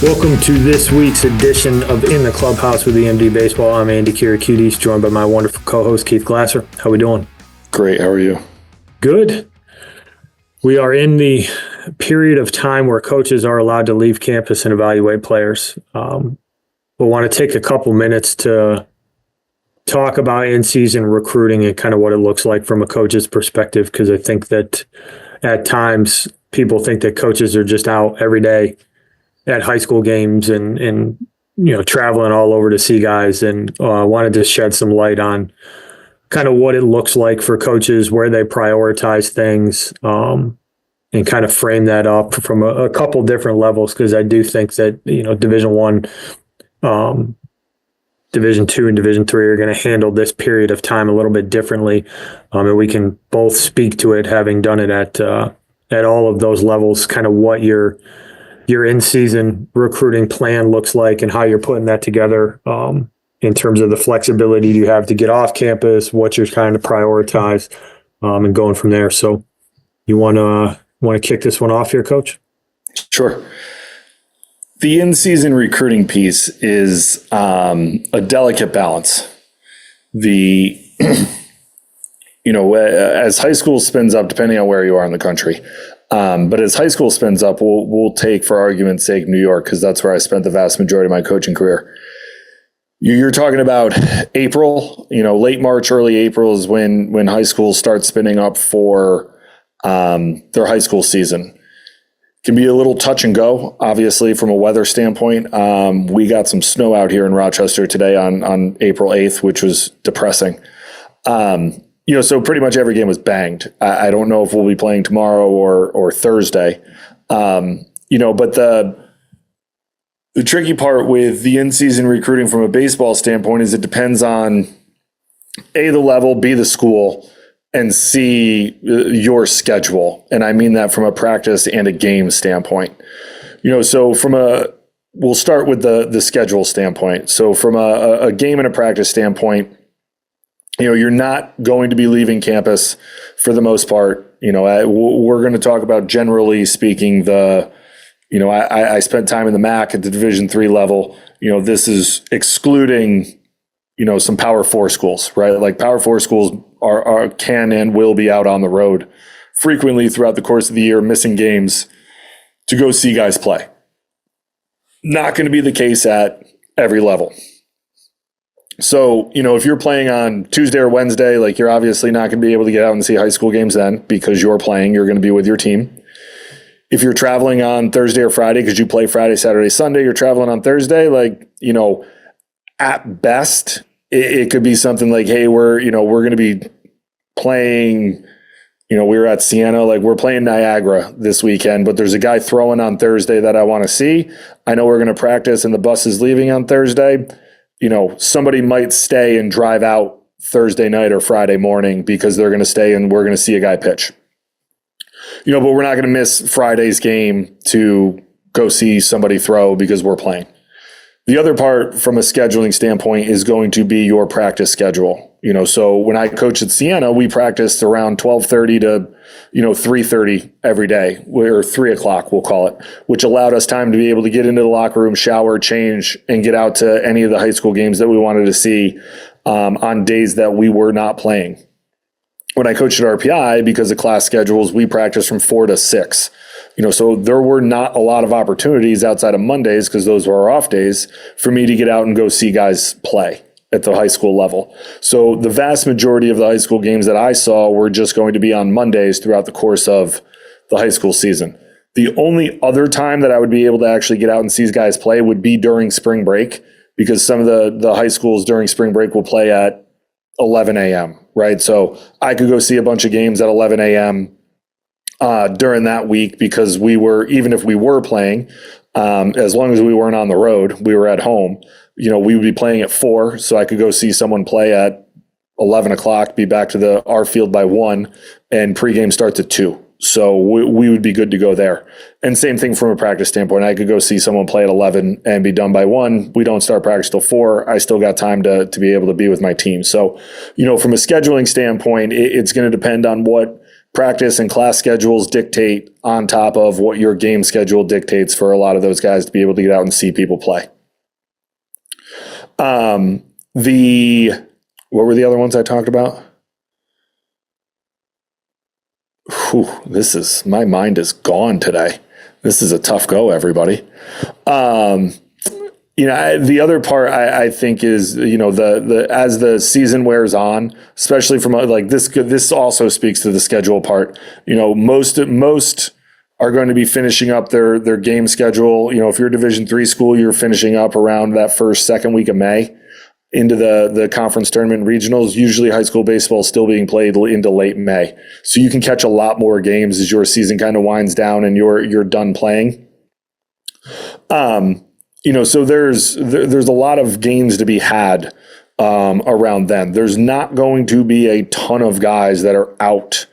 Welcome to this week's edition of In the Clubhouse with EMD Baseball. I'm Andy Kirikides, joined by my wonderful co-host Keith Glasser. How we doing? Great. How are you? Good. We are in the period of time where coaches are allowed to leave campus and evaluate players. We'll want to take a couple minutes to talk about in-season recruiting and kind of what it looks like from a coach's perspective, because I think that at times people think that coaches are just out every day at high school games and traveling all over to see guys, and wanted to shed some light on kind of what it looks like for coaches, where they prioritize things, and kind of frame that up from a couple different levels, because I do think that Division I, Division II, and Division III are going to handle this period of time a little bit differently, and we can both speak to it, having done it at all of those levels, kind of what your in-season recruiting plan looks like and how you're putting that together, in terms of the flexibility you have to get off campus, what you're trying to prioritize, and going from there. So you want to kick this one off here, Coach? Sure. The in-season recruiting piece is a delicate balance. As high school spins up, depending on where you are in the country, but as high school spins up, we'll take, for argument's sake, New York, because that's where I spent the vast majority of my coaching career. You're talking about April, late March, early April is when high schools start spinning up for their high school season. Can be a little touch and go, obviously, from a weather standpoint. We got some snow out here in Rochester today on April 8th, which was depressing. So pretty much every game was banged. I don't know if we'll be playing tomorrow or Thursday. But the tricky part with the in-season recruiting from a baseball standpoint is it depends on A, the level, B, the school, and C, your schedule. And I mean that from a practice and a game standpoint. We'll start with the schedule standpoint. So from a game and a practice standpoint, you're not going to be leaving campus for the most part. We're going to talk about, generally speaking, I spent time in the MAC at the Division III level. This is excluding, some Power 4 schools, right? Like Power 4 schools can and will be out on the road frequently throughout the course of the year, missing games to go see guys play. Not going to be the case at every level. So, if you're playing on Tuesday or Wednesday, like, you're obviously not going to be able to get out and see high school games then, because you're playing, you're going to be with your team. If you're traveling on Thursday or Friday, because you play Friday, Saturday, Sunday, you're traveling on Thursday, at best, it could be something like, hey, we're going to be playing, we were at Siena, we're playing Niagara this weekend, but there's a guy throwing on Thursday that I want to see. I know we're going to practice and the bus is leaving on Thursday. Somebody might stay and drive out Thursday night or Friday morning because they're going to stay and we're going to see a guy pitch. But we're not going to miss Friday's game to go see somebody throw because we're playing. The other part from a scheduling standpoint is going to be your practice schedule. So when I coached at Siena, we practiced around 12:30 to 3:30 every day, or 3 o'clock, we'll call it, which allowed us time to be able to get into the locker room, shower, change, and get out to any of the high school games that we wanted to see on days that we were not playing. When I coached at RPI, because of class schedules, we practiced from 4 to 6. So there were not a lot of opportunities outside of Mondays, because those were our off days, for me to get out and go see guys play at the high school level. So the vast majority of the high school games that I saw were just going to be on Mondays throughout the course of the high school season. The only other time that I would be able to actually get out and see guys play would be during spring break, because some of the high schools during spring break will play at 11 a.m., right? So I could go see a bunch of games at 11 a.m. During that week, because even if we were playing, as long as we weren't on the road, we were at home, we would be playing at 4. So I could go see someone play at 11 o'clock, be back to our field by 1, and pregame starts at 2. So we would be good to go there. And same thing from a practice standpoint. I could go see someone play at 11 and be done by 1. We don't start practice till 4. I still got time to be able to be with my team. So, from a scheduling standpoint, it's going to depend on what practice and class schedules dictate on top of what your game schedule dictates for a lot of those guys to be able to get out and see people play. What were the other ones I talked about? Whew, my mind is gone today. This is a tough go, everybody. The other part I think is, as the season wears on, especially from like this also speaks to the schedule part. Most are going to be finishing up their game schedule. If you're a Division III school, you're finishing up around that second week of May into the conference tournament regionals. Usually high school baseball is still being played into late May. So you can catch a lot more games as your season kind of winds down and you're done playing. So there's a lot of games to be had around then. There's not going to be a ton of guys that are out,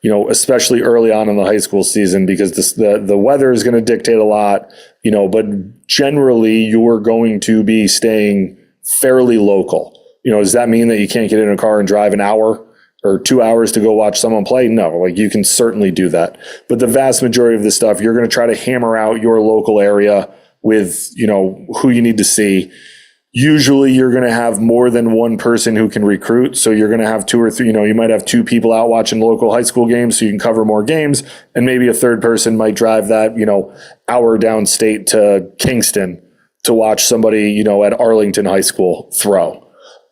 especially early on in the high school season, because the weather is going to dictate a lot, but generally you're going to be staying fairly local. Does that mean that you can't get in a car and drive an hour or 2 hours to go watch someone play? No, like you can certainly do that. But the vast majority of the stuff, you're going to try to hammer out your local area with, who you need to see. Usually you're going to have more than one person who can recruit. So you're going to have 2 or 3, you might have 2 people out watching local high school games so you can cover more games. And maybe a third person might drive that, hour downstate to Kingston to watch somebody, at Arlington High School throw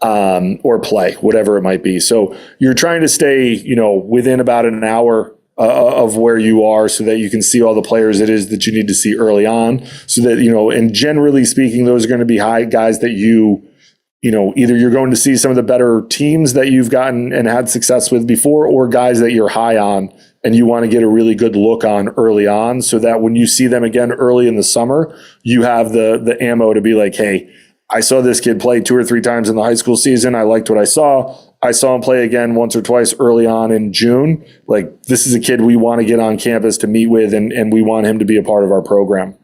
or play, whatever it might be. So you're trying to stay, within about an hour of where you are so that you can see all the players it is that you need to see early on, so that, and generally speaking, those are going to be high guys that either you're going to see some of the better teams that you've gotten and had success with before, or guys that you're high on and you want to get a really good look on early on, so that when you see them again early in the summer, you have the ammo to be like, hey, I saw this kid play 2 or 3 times in the high school season. I liked what I saw. I saw him play again once or twice early on in June. Like, this is a kid we want to get on campus to meet with, and we want him to be a part of our program.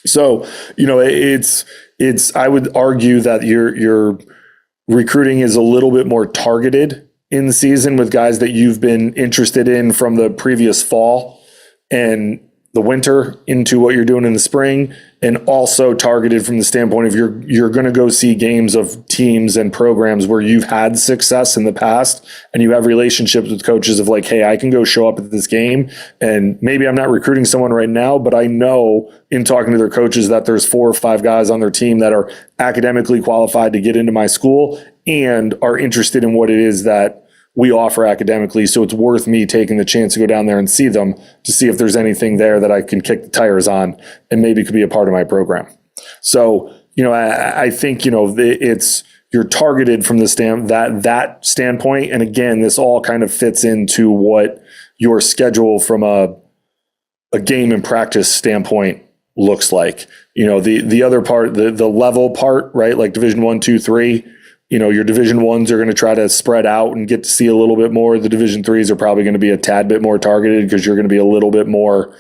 So, it's I would argue that your recruiting is a little bit more targeted in the season with guys that you've been interested in from the previous fall and the winter into what you're doing in the spring, and also targeted from the standpoint of you're going to go see games of teams and programs where you've had success in the past and you have relationships with coaches of like, hey, I can go show up at this game, and maybe I'm not recruiting someone right now, but I know in talking to their coaches that there's 4 or 5 guys on their team that are academically qualified to get into my school and are interested in what it is that we offer academically. So it's worth me taking the chance to go down there and see them to see if there's anything there that I can kick the tires on and maybe could be a part of my program. So, I think, it's, you're targeted from the that standpoint. And again, this all kind of fits into what your schedule from a game and practice standpoint looks like. The other part, the level part, right? Like Division 1, 2, 3, your Division 1s are going to try to spread out and get to see a little bit more. The Division 3s are probably going to be a tad bit more targeted because you're going to be a little bit more,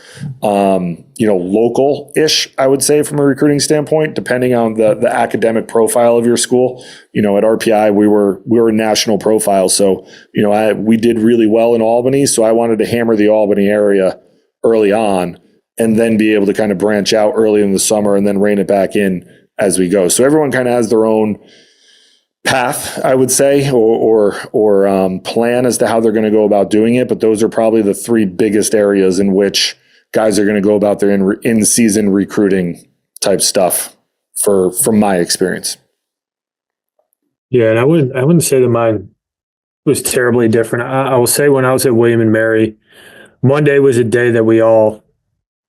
local-ish, I would say, from a recruiting standpoint, depending on the academic profile of your school. At RPI, we were a national profile. So, we did really well in Albany. So I wanted to hammer the Albany area early on and then be able to kind of branch out early in the summer and then rein it back in as we go. So everyone kind of has their own path, I would say, or plan as to how they're going to go about doing it. But those are probably the 3 biggest areas in which guys are going to go about their in-season recruiting type stuff from my experience. Yeah, and I wouldn't say that mine was terribly different. I will say when I was at William and Mary, Monday was a day that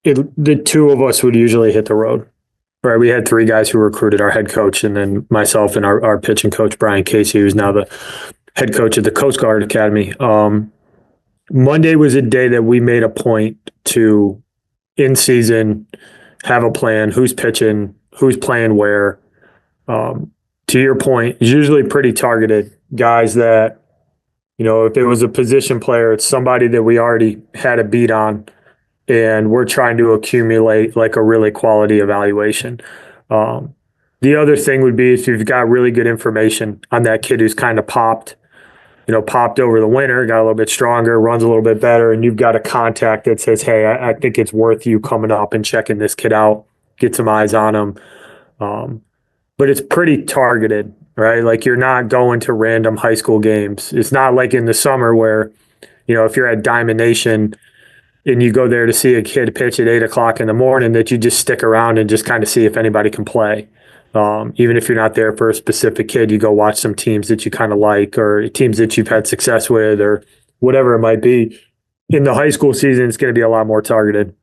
the 2 of us would usually hit the road. Right, we had 3 guys who recruited, our head coach, and then myself and our pitching coach, Brian Casey, who's now the head coach at the Coast Guard Academy. Monday was a day that we made a point to, in season, have a plan, who's pitching, who's playing where. To your point, it's usually pretty targeted. Guys that, if it was a position player, it's somebody that we already had a beat on, and we're trying to accumulate like a really quality evaluation. The other thing would be if you've got really good information on that kid who's kind of popped, popped over the winter, got a little bit stronger, runs a little bit better, and you've got a contact that says, hey, I think it's worth you coming up and checking this kid out, get some eyes on him. But it's pretty targeted, right? Like you're not going to random high school games. It's not like in the summer where, if you're at Diamond Nation and you go there to see a kid pitch at 8 o'clock in the morning, that you just stick around and just kind of see if anybody can play. Even if you're not there for a specific kid, you go watch some teams that you kind of like or teams that you've had success with or whatever it might be. In the high school season, it's going to be a lot more targeted.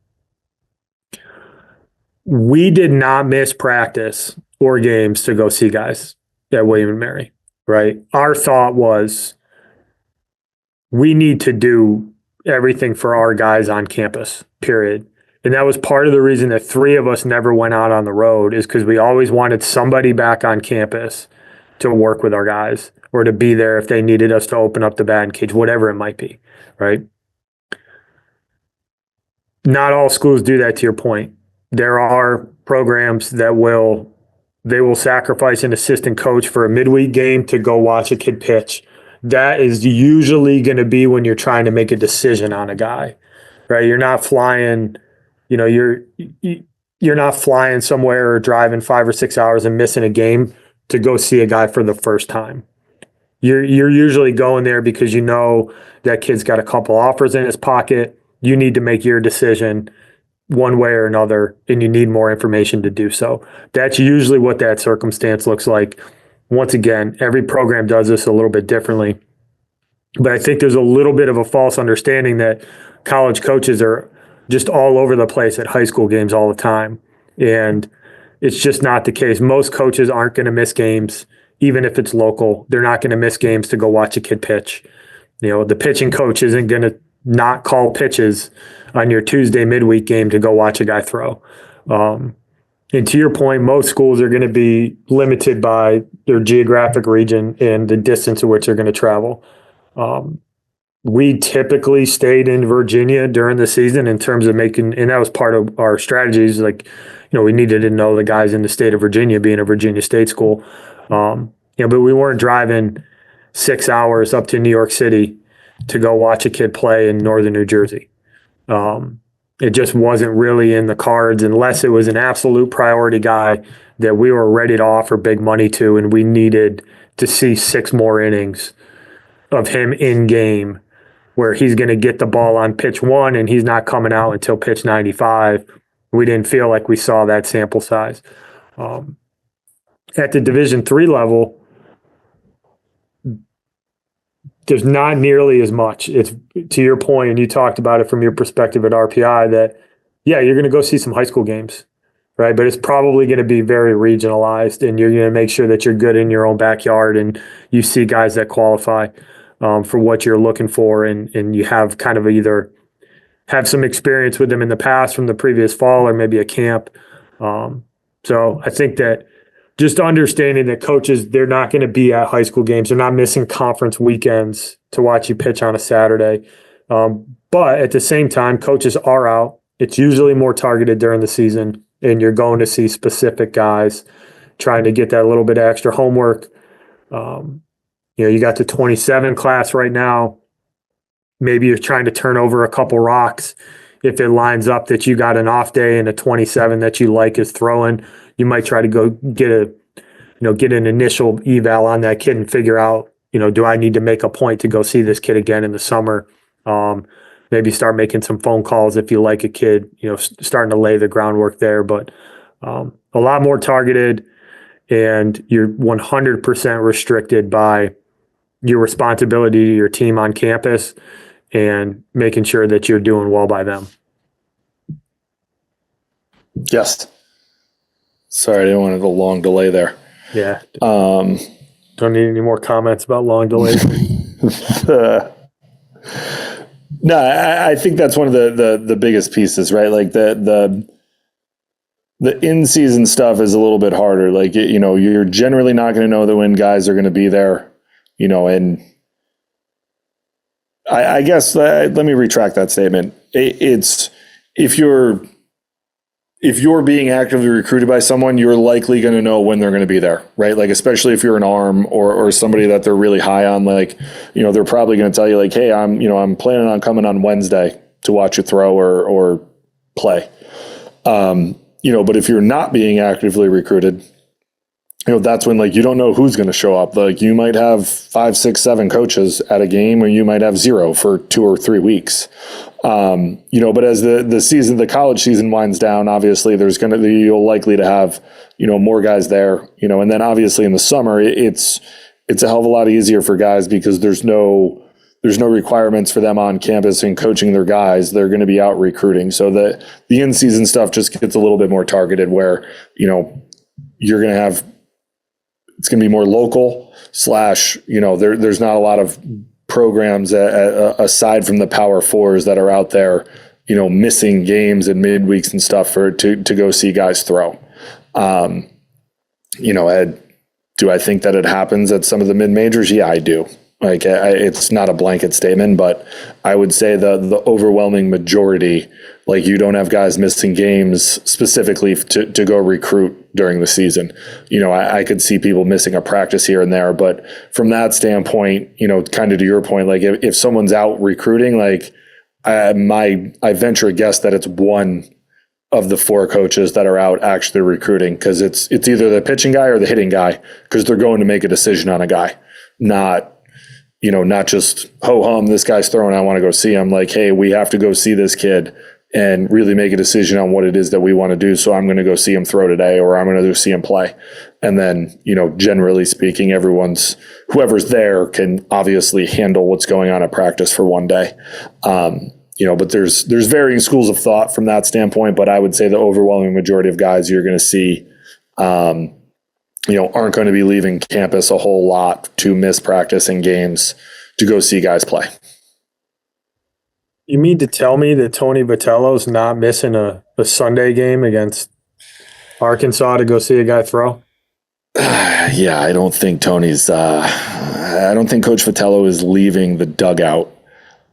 We did not miss practice or games to go see guys at William and Mary, right? Our thought was we need to do everything for our guys on campus, period. And that was part of the reason that 3 of us never went out on the road is because we always wanted somebody back on campus to work with our guys or to be there if they needed us to open up the batting cage, whatever it might be, right? Not all schools do that, to your point. There are programs that will sacrifice an assistant coach for a midweek game to go watch a kid pitch. That is usually going to be when you're trying to make a decision on a guy, right? You're not flying, you're not flying somewhere or driving 5 or 6 hours and missing a game to go see a guy for the first time. You're usually going there because you know that kid's got a couple offers in his pocket. You need to make your decision one way or another, and you need more information to do so. That's usually what that circumstance looks like. Once again, every program does this a little bit differently. But I think there's a little bit of a false understanding that college coaches are just all over the place at high school games all the time. And it's just not the case. Most coaches aren't going to miss games, even if it's local. They're not going to miss games to go watch a kid pitch. The pitching coach isn't going to not call pitches on your Tuesday midweek game to go watch a guy throw. And to your point, most schools are going to be limited by their geographic region and the distance at which they're going to travel. We typically stayed in Virginia during the season in terms of making, and that was part of our strategies. Like, we needed to know the guys in the state of Virginia, being a Virginia State school. But we weren't driving 6 hours up to New York City to go watch a kid play in northern New Jersey. It just wasn't really in the cards unless it was an absolute priority guy that we were ready to offer big money to, and we needed to see 6 more innings of him in game where he's going to get the ball on pitch 1 and he's not coming out until pitch 95. We didn't feel like we saw that sample size. At the Division III level, there's not nearly as much. It's to your point, and you talked about it from your perspective at RPI, that, yeah, you're going to go see some high school games, right? But it's probably going to be very regionalized, and you're going to make sure that you're good in your own backyard and you see guys that qualify for what you're looking for, and you have kind of either have some experience with them in the past from the previous fall or maybe a camp. So I think that just understanding that coaches, they're not going to be at high school games. They're not missing conference weekends to watch you pitch on a Saturday. But at the same time, coaches are out. It's usually more targeted during the season, and you're going to see specific guys trying to get that little bit of extra homework. You got the 27 class right now. Maybe you're trying to turn over a couple rocks. If it lines up that you got an off day and a 27 that you like is throwing, you might try to go get an initial eval on that kid and figure out, do I need to make a point to go see this kid again in the summer? Maybe start making some phone calls if you like a kid, starting to lay the groundwork there. But a lot more targeted, and you're 100% restricted by your responsibility to your team on campus and making sure that you're doing well by them. Yes. Sorry, I didn't want a long delay there. Yeah. Don't need any more comments about long delays. No, I think that's one of the biggest pieces, right? Like the in-season stuff is a little bit harder. Like, you're generally not going to know that when guys are going to be there, and I guess let me retract that statement. It's if you're if you're being actively recruited by someone, you're likely going to know when they're going to be there, right? Like, especially if you're an arm or somebody that they're really high on, like, they're probably going to tell you like, hey, I'm planning on coming on Wednesday to watch you throw or play. But if you're not being actively recruited, that's when like you don't know who's going to show up. Like you might have 5, 6, 7 coaches at a game, or you might have 0 for 2 or 3 weeks. But as the college season winds down, obviously you'll likely to have more guys there. And then obviously in the summer it's a hell of a lot easier for guys because there's no requirements for them on campus and coaching their guys. They're going to be out recruiting. So the in-season stuff just gets a little bit more targeted where, you're going to have, it's going to be more local / there's not a lot of programs aside from the Power Fours that are out there, missing games and midweeks and stuff to go see guys throw. Do I think that it happens at some of the mid-majors? Yeah, I do. Like it's not a blanket statement, but I would say the overwhelming majority, like you don't have guys missing games specifically to go recruit during the season. I could see people missing a practice here and there, but from that standpoint, kind of to your point, like if someone's out recruiting, like I venture a guess that it's one of the 4 coaches that are out actually recruiting, because it's either the pitching guy or the hitting guy, because they're going to make a decision on a guy, not just ho hum, this guy's throwing, I want to go see him. Like, hey, we have to go see this kid and really make a decision on what it is that we want to do. So I'm going to go see him throw today, or I'm going to go see him play. And then, generally speaking, whoever's there can obviously handle what's going on at practice for one day. But there's varying schools of thought from that standpoint. But I would say the overwhelming majority of guys you're going to see, aren't going to be leaving campus a whole lot to miss practice and games to go see guys play. You mean to tell me that Tony Vitello's not missing a Sunday game against Arkansas to go see a guy throw? Yeah, I don't think Tony's I don't think Coach Vitello is leaving the dugout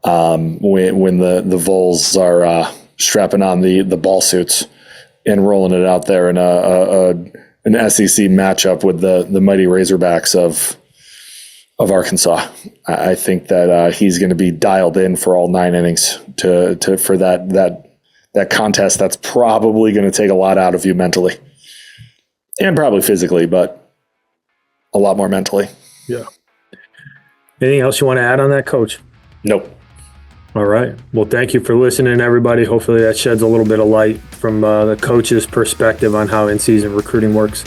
when the Vols are strapping on the ball suits and rolling it out there in an SEC matchup with the mighty Razorbacks of Arkansas. I think that he's going to be dialed in for all 9 innings for that contest. That's probably going to take a lot out of you mentally and probably physically, but a lot more mentally. Yeah. Anything else you want to add on that, Coach? Nope. All right. Well, thank you for listening, everybody. Hopefully that sheds a little bit of light from the coach's perspective on how in-season recruiting works.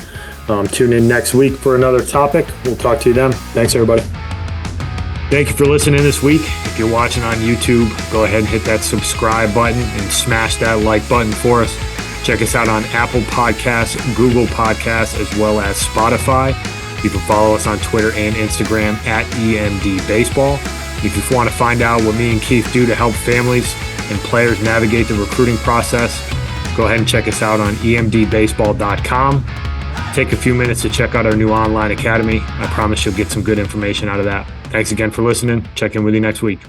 Tune in next week for another topic. We'll talk to you then. Thanks, everybody. Thank you for listening this week. If you're watching on YouTube, go ahead and hit that subscribe button and smash that like button for us. Check us out on Apple Podcasts, Google Podcasts, as well as Spotify. You can follow us on Twitter and Instagram at EMD Baseball. If you want to find out what me and Keith do to help families and players navigate the recruiting process, go ahead and check us out on emdbaseball.com. Take a few minutes to check out our new online academy. I promise you'll get some good information out of that. Thanks again for listening. Check in with you next week.